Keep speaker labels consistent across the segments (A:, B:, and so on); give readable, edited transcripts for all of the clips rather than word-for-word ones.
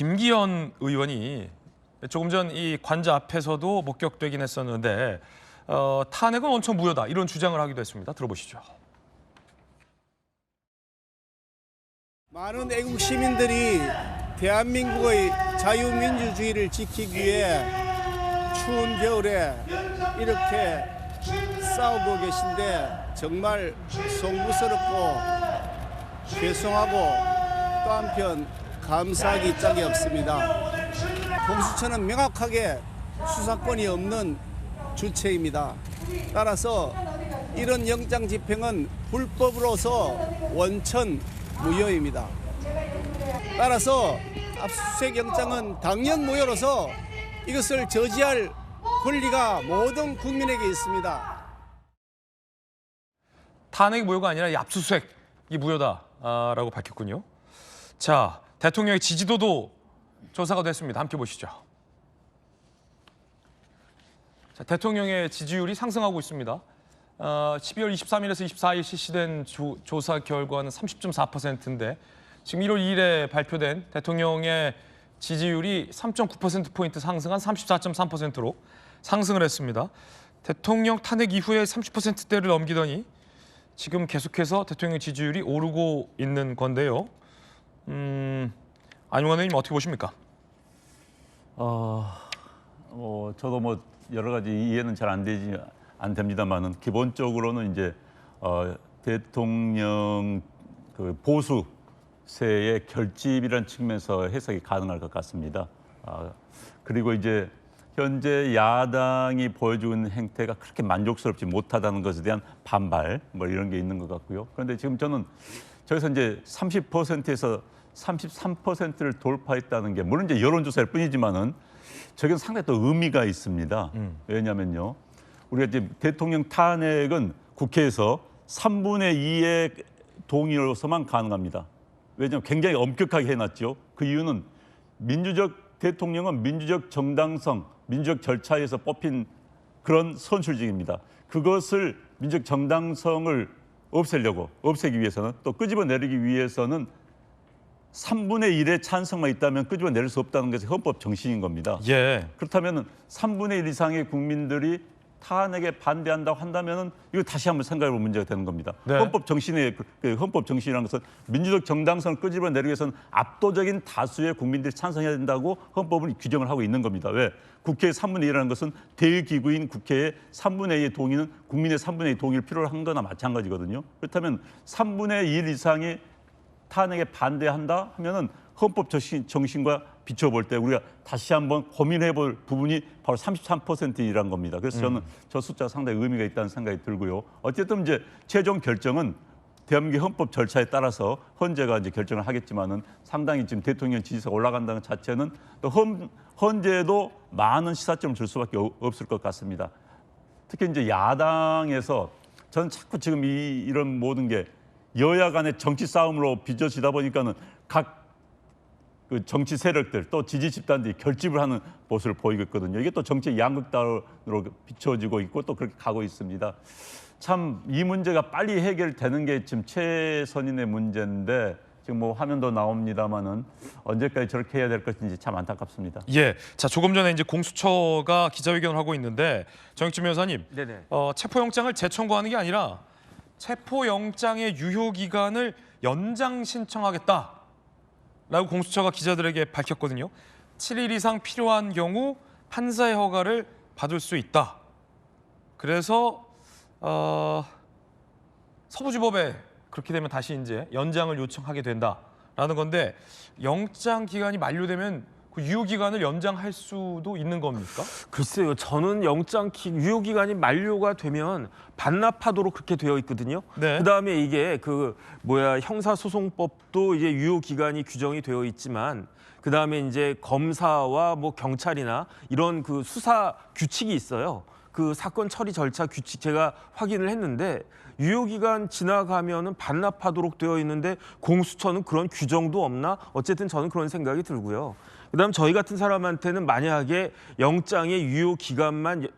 A: 김기현 의원이 조금 전 이 관저 앞에서도 목격되긴 했었는데 탄핵은 원천 무효다 이런 주장을 하기도 했습니다. 들어보시죠.
B: 많은 애국 시민들이 대한민국의 자유민주주의를 지키기 위해 추운 겨울에 이렇게 싸우고 계신데 정말 송구스럽고 죄송하고 또 한편 감사하기 짝이 없습니다. 공수처는 명확하게 수사권이 없는 주체입니다. 따라서 이런 영장 집행은 불법으로서 원천 무효입니다. 따라서 압수수색 영장은 당연 무효로서 이것을 저지할 권리가 모든 국민에게 있습니다.
A: 탄핵이 무효가 아니라 이 압수수색이 무효다라고 밝혔군요. 자, 대통령의 지지도도 조사가 됐습니다. 함께 보시죠. 자, 대통령의 지지율이 상승하고 있습니다. 12월 23일에서 24일 실시된 조사 결과는 30.4%인데 지금 1월 2일에 발표된 대통령의 지지율이 3.9%포인트 상승한 34.3%로 상승을 했습니다. 대통령 탄핵 이후에 30%대를 넘기더니 지금 계속해서 대통령 지지율이 오르고 있는 건데요. 안용환 의원님 어떻게 보십니까?
C: 저도 뭐 여러 가지 이해는 잘 안 됩니다만은 기본적으로는 이제 대통령 그 보수세의 결집이라는 측면에서 해석이 가능할 것 같습니다. 그리고 이제 현재 야당이 보여주고 있는 행태가 그렇게 만족스럽지 못하다는 것에 대한 반발 뭐 이런 게 있는 것 같고요. 그런데 지금 저는 저기서 이제 30%에서 33%를 돌파했다는 게 물론 이제 여론조사일 뿐이지만은 저게 상당히 또 의미가 있습니다. 왜냐면요. 우리가 지금 대통령 탄핵은 국회에서 3분의 2의 동의로서만 가능합니다. 왜냐하면 굉장히 엄격하게 해놨죠. 그 이유는 대통령은 민주적 정당성, 민주적 절차에서 뽑힌 그런 선출직입니다. 그것을 민주적 정당성을 없애기 위해서는 또 끄집어내기 위해서는 3분의 1의 찬성만 있다면 끄집어낼 수 없다는 것이 헌법 정신인 겁니다.
A: 예.
C: 그렇다면 3분의 1 이상의 국민들이 탄핵에 반대한다고 한다면 이거 다시 한번 생각해볼 문제가 되는 겁니다.
A: 네.
C: 헌법 정신이라는 것은 민주적 정당성을 끄집어내기 위해서는 압도적인 다수의 국민들이 찬성해야 된다고 헌법은 규정을 하고 있는 겁니다. 왜? 국회의 3분의 1이라는 것은 대의기구인 국회의 3분의 2의 동의는 국민의 3분의 2 동의를 필요로 한 거나 마찬가지거든요. 그렇다면 3분의 1 이상이 탄핵에 반대한다 하면은 헌법 정신과 비춰볼 때 우리가 다시 한번 고민해볼 부분이 바로 33%이란 겁니다. 그래서 저는 저 숫자가 상당히 의미가 있다는 생각이 들고요. 어쨌든 이제 최종 결정은 대한민국 헌법 절차에 따라서 헌재가 이제 결정을 하겠지만은 상당히 지금 대통령 지지세가 올라간다는 자체는 또 헌재에도 많은 시사점을 줄 수밖에 없을 것 같습니다. 특히 이제 야당에서 저는 자꾸 지금 이런 모든 게 여야 간의 정치 싸움으로 빚어지다 보니까는 각 그 정치 세력들 또 지지 집단들이 결집을 하는 모습을 보이고 있거든요. 이게 또 정치 양극단으로 비춰지고 있고 또 그렇게 가고 있습니다. 참 이 문제가 빨리 해결되는 게 지금 최선인의 문제인데 지금 뭐 화면도 나옵니다만은 언제까지 저렇게 해야 될 것인지 참 안타깝습니다.
A: 예. 자, 조금 전에 이제 공수처가 기자회견을 하고 있는데 정익진 변호사님, 체포영장을 재청구하는 게 아니라 체포영장의 유효 기간을 연장 신청하겠다라고 공수처가 기자들에게 밝혔거든요. 7일 이상 필요한 경우 판사의 허가를 받을 수 있다. 그래서 서부지법에 그렇게 되면 다시 이제 연장을 요청하게 된다라는 건데 영장 기간이 만료되면 그 유효 기간을 연장할 수도 있는 겁니까?
D: 글쎄요, 저는 유효 기간이 만료가 되면 반납하도록 그렇게 되어 있거든요.
A: 네.
D: 그다음에 이게 형사소송법도 이제 유효 기간이 규정이 되어 있지만 그다음에 이제 검사와 뭐 경찰이나 이런 그 수사 규칙이 있어요. 그 사건 처리 절차 규칙 제가 확인을 했는데 유효기간 지나가면은 반납하도록 되어 있는데 공수처는 그런 규정도 없나? 어쨌든 저는 그런 생각이 들고요. 그다음 저희 같은 사람한테는 만약에 영장의 유효 기간만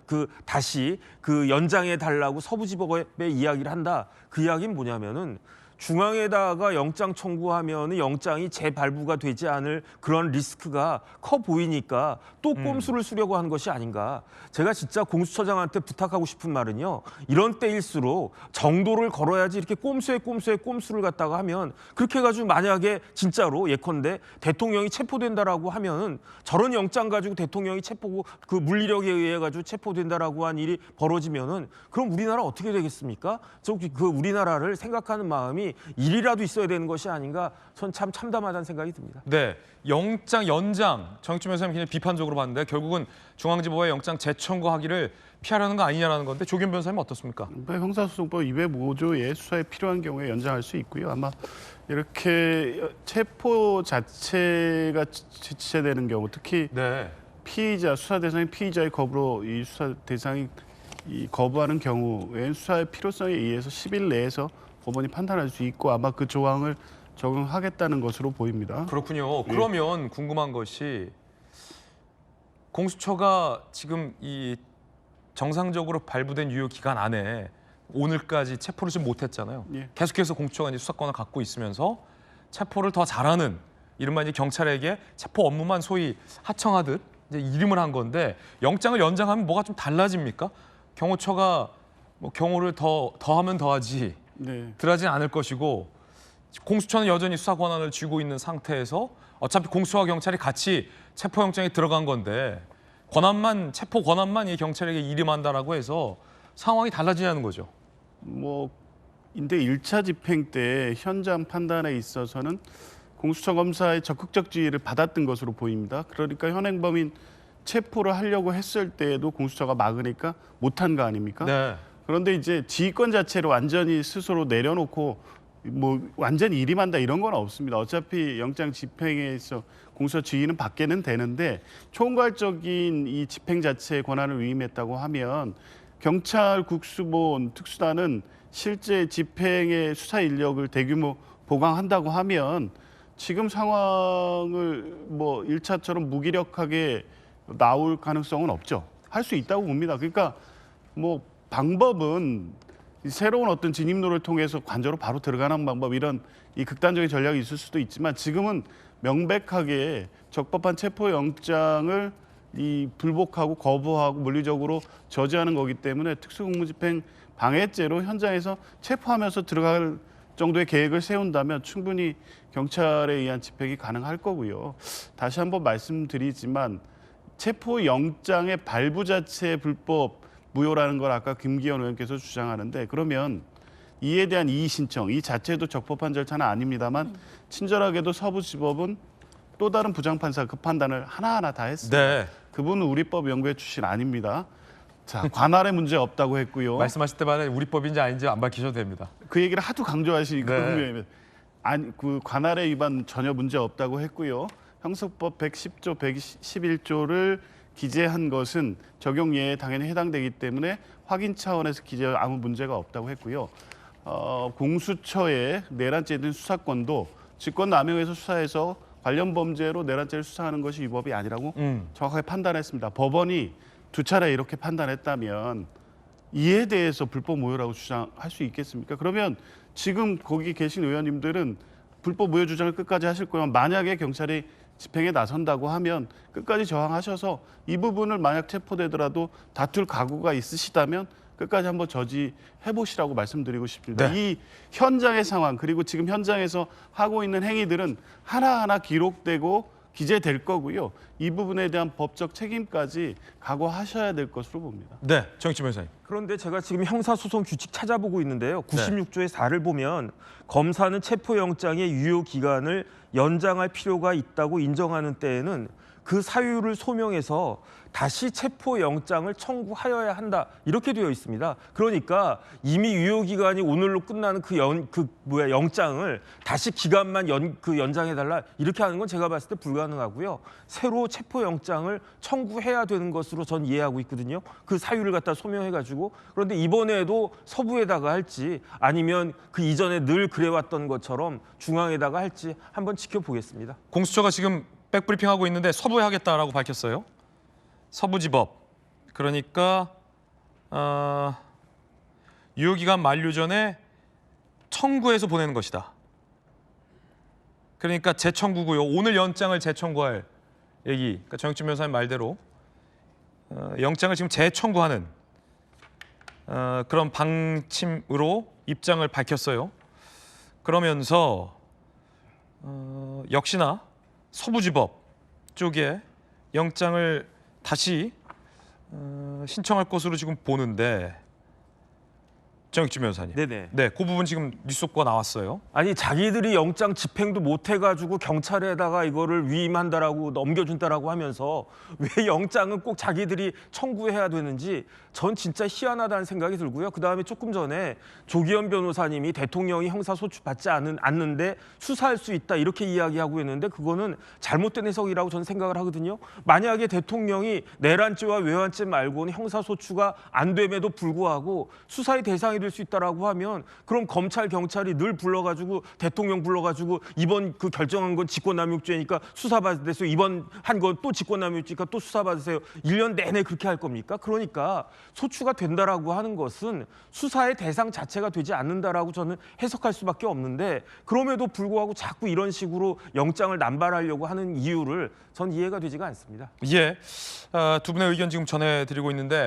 D: 다시 연장해 달라고 서부지법에 이야기를 한다. 그 이야기는 뭐냐면은 중앙에다가 영장 청구하면 영장이 재발부가 되지 않을 그런 리스크가 커 보이니까 또 꼼수를 쓰려고 한 것이 아닌가. 제가 진짜 공수처장한테 부탁하고 싶은 말은요. 이런 때일수록 정도를 걸어야지 이렇게 꼼수에 꼼수를 갖다가 하면 그렇게 해가지고 만약에 진짜로 예컨대 대통령이 체포된다라고 하면은 저런 영장 가지고 대통령이 체포고 그 물리력에 의해 가지고 체포된다라고 한 일이 벌어지면은 그럼 우리나라 어떻게 되겠습니까? 그 우리나라를 생각하는 마음이 일이라도 있어야 되는 것이 아닌가. 전 참 참담하다는 생각이 듭니다.
A: 네, 영장 연장 정익준 변호사님 굉장히 비판적으로 봤는데 결국은 중앙지법에 영장 재청구하기를 피하려는 거 아니냐라는 건데 조규현 변호사님 어떻습니까?
B: 형사소송법 205조의 수사에 필요한 경우에 연장할 수 있고요. 아마 이렇게 체포 자체가 지체되는 경우, 특히
A: 네.
B: 피의자, 수사 대상인 피의자의 거부로 이 수사 대상이 거부하는 경우에 수사의 필요성에 의해서 10일 내에서 법원이 판단할 수 있고 아마 그 조항을 적용하겠다는 것으로 보입니다.
A: 그렇군요. 그러면 궁금한 것이 공수처가 지금 이 정상적으로 발부된 유효 기간 안에 오늘까지 체포를 좀 못했잖아요.
B: 예.
A: 계속해서 공수처가 이제 수사권을 갖고 있으면서 체포를 더 잘하는 이른바 이제 경찰에게 체포 업무만 소위 하청하듯 이제 이름을 한 건데 영장을 연장하면 뭐가 좀 달라집니까? 경호처가 뭐 경호를 더하면 더하지
B: 네.
A: 덜하진 않을 것이고 공수처는 여전히 수사 권한을 쥐고 있는 상태에서 어차피 공수처와 경찰이 같이 체포영장에 들어간 건데 체포 권한만 이 경찰에게 이름한다라고 해서 상황이 달라지냐는 거죠.
B: 인데 1차 집행 때 현장 판단에 있어서는 공수처 검사의 적극적 지휘를 받았던 것으로 보입니다. 그러니까 현행범인 체포를 하려고 했을 때에도 공수처가 막으니까 못한 거 아닙니까?
A: 네.
B: 그런데 이제 지휘권 자체를 완전히 스스로 내려놓고 완전히 일임한다 이런 건 없습니다. 어차피 영장 집행에서 공수처 지휘는 받게는 되는데 총괄적인 이 집행 자체의 권한을 위임했다고 하면 경찰 국수본 특수단은 실제 집행의 수사 인력을 대규모 보강한다고 하면 지금 상황을 1차처럼 무기력하게 나올 가능성은 없죠. 할 수 있다고 봅니다. 그러니까 방법은 새로운 어떤 진입로를 통해서 관저로 바로 들어가는 방법 이런 이 극단적인 전략이 있을 수도 있지만 지금은 명백하게 적법한 체포영장을 불복하고 거부하고 물리적으로 저지하는 거기 때문에 특수공무집행 방해죄로 현장에서 체포하면서 들어갈 정도의 계획을 세운다면 충분히 경찰에 의한 집행이 가능할 거고요. 다시 한번 말씀드리지만 체포영장의 발부 자체의 불법 무효라는 걸 아까 김기현 의원께서 주장하는데 그러면 이에 대한 이의 신청, 이 자체도 적법한 절차는 아닙니다만 친절하게도 서부지법은 또 다른 부장판사 그 판단을 하나하나 다 했습니다.
A: 네.
B: 그분은 우리법 연구회 출신 아닙니다. 자, 관할에 문제 없다고 했고요.
A: 말씀하실 때마다 우리 법인지 아닌지 안 밝히셔도 됩니다.
B: 그 얘기를 하도 강조하시니까
A: 네.
B: 그 관할의 위반 전혀 문제 없다고 했고요. 형사법 110조, 111조를 기재한 것은 적용 예에 당연히 해당되기 때문에 확인 차원에서 기재 아무 문제가 없다고 했고요. 공수처의 내란죄에 대한 수사권도 직권남용에서 수사해서 관련 범죄로 내란죄를 수사하는 것이 위법이 아니라고 정확하게 판단했습니다. 법원이 두 차례 이렇게 판단했다면 이에 대해서 불법 무효라고 주장할 수 있겠습니까? 그러면 지금 거기 계신 의원님들은 불법 무효 주장을 끝까지 하실 거면 만약에 경찰이 집행에 나선다고 하면 끝까지 저항하셔서 이 부분을 만약 체포되더라도 다툴 각오가 있으시다면 끝까지 한번 저지해보시라고 말씀드리고 싶습니다.
A: 네.
B: 이 현장의 상황 그리고 지금 현장에서 하고 있는 행위들은 하나하나 기록되고 기재될 거고요. 이 부분에 대한 법적 책임까지 각오하셔야 될 것으로 봅니다.
A: 네, 정익준 변호사님.
D: 그런데 제가 지금 형사소송 규칙 찾아보고 있는데요. 96조의 4를 보면 검사는 체포영장의 유효 기간을 연장할 필요가 있다고 인정하는 때에는 그 사유를 소명해서 다시 체포영장을 청구하여야 한다 이렇게 되어 있습니다. 그러니까 이미 유효기간이 오늘로 끝나는 영장을 다시 기간만 연장해달라 이렇게 하는 건 제가 봤을 때 불가능하고요. 새로 체포영장을 청구해야 되는 것으로 전 이해하고 있거든요. 그 사유를 갖다 소명해가지고 그런데 이번에도 서부에다가 할지 아니면 그 이전에 늘 그래왔던 것처럼 중앙에다가 할지 한번 지켜보겠습니다.
A: 공수처가 지금 백브리핑하고 있는데 서부에 하겠다라고 밝혔어요. 서부지법. 그러니까 유효기간 만료 전에 청구해서 보내는 것이다. 그러니까 재청구고요. 오늘 영장을 재청구할 얘기. 그러니까 정익준 변호사님 말대로 영장을 지금 재청구하는 그런 방침으로 입장을 밝혔어요. 그러면서 역시나 서부지법 쪽에 영장을 다시 신청할 것으로 지금 보는데 정익준 변호사님.
D: 네네.
A: 네, 그 부분 지금 뉴스가 나왔어요.
D: 아니 자기들이 영장 집행도 못 해가지고 경찰에다가 이거를 위임한다라고 넘겨준다라고 하면서 왜 영장은 꼭 자기들이 청구해야 되는지 전 진짜 희한하다는 생각이 들고요. 그 다음에 조금 전에 조기현 변호사님이 대통령이 형사소추받지 않는데 수사할 수 있다 이렇게 이야기하고 있는데 그거는 잘못된 해석이라고 저는 생각을 하거든요. 만약에 대통령이 내란죄와 외환죄 말고는 형사소추가 안 됨에도 불구하고 수사의 대상이 될 수 있다라고 하면 그럼 검찰 경찰이 늘 불러가지고 대통령 불러가지고 이번 그 결정한 건 직권남용죄니까 수사받으세요. 이번 한 건 또 직권남용죄니까 또 수사받으세요. 1년 내내 그렇게 할 겁니까? 그러니까 소추가 된다라고 하는 것은 수사의 대상 자체가 되지 않는다라고 저는 해석할 수밖에 없는데 그럼에도 불구하고 자꾸 이런 식으로 영장을 남발하려고 하는 이유를 전 이해가 되지가 않습니다.
A: 예, 두 분의 의견 지금 전해드리고 있는데